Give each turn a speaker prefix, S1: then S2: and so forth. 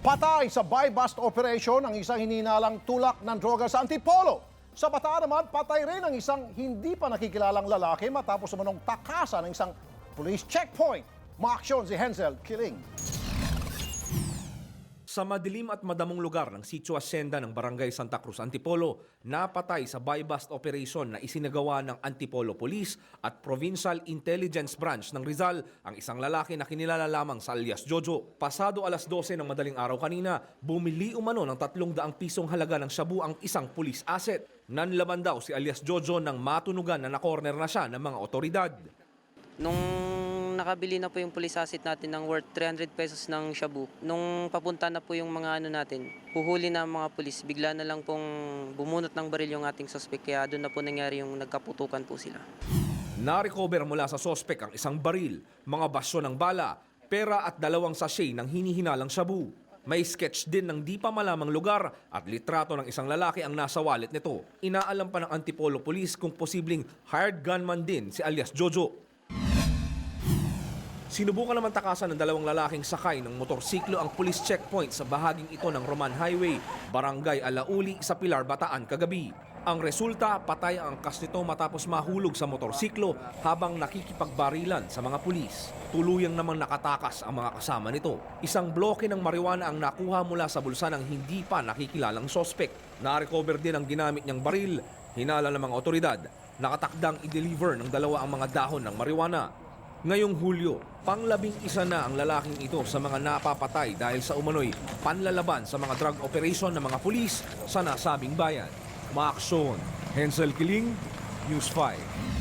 S1: Patay sa buy-bust operation ang isang hininalang tulak ng droga sa Antipolo. Sa Bataan naman, patay rin ang isang hindi pa nakikilalang lalaki matapos umanong takasan ng isang police checkpoint. Maaksyon si Hensel Kiling.
S2: Sa madilim at madamong lugar ng Sitio Hacienda ng Barangay Santa Cruz, Antipolo, napatay sa buy-bust operation na isinagawa ng Antipolo Police at Provincial Intelligence Branch ng Rizal ang isang lalaki na kinilala lamang sa alias Jojo. Pasado alas 12 ng madaling araw kanina, bumili umano ng 300 pisong halaga ng shabu ang isang police asset. Nanlaban daw si alias Jojo nang matunugan na nakorner na siya ng mga otoridad.
S3: Nung nakabili na po yung police asset natin ng worth 300 pesos ng shabu, nung papunta na po yung mga natin, huhuli na ang mga pulis, bigla na lang pong bumunot ng baril yung ating suspect, kaya doon na po nangyari yung nagkaputukan po sila.
S2: Na-recover mula sa sospek ang isang baril, mga basyo ng bala, pera at 2 sachet ng hinihinalang shabu. May sketch din ng di pa malamang lugar at litrato ng isang lalaki ang nasa wallet nito. Inaalam pa ng Antipolo Police kung posibleng hired gunman din si alias Jojo. Sinubukan naman takasan ng 2 lalaking sakay ng motorsiklo ang police checkpoint sa bahaging ito ng Roman Highway, Barangay Alauli sa Pilar, Bataan kagabi. Ang resulta, patay ang angkas nito matapos mahulog sa motorsiklo habang nakikipagbarilan sa mga pulis. Tuluyang namang nakatakas ang mga kasama nito. Isang bloke ng marijuana ang nakuha mula sa bulsa ng hindi pa nakikilalang sospek. Na-recover din ang ginamit niyang baril. Hinala ng mga otoridad, nakatakdang i-deliver ng 2 ang mga dahon ng marijuana. Ngayong Hulyo, pang-11 na ang lalaking ito sa mga napapatay dahil sa umano'y panlalaban sa mga drug operation ng mga pulis sa nasabing bayan. Maaksyon, Hensel Kiling, News 5.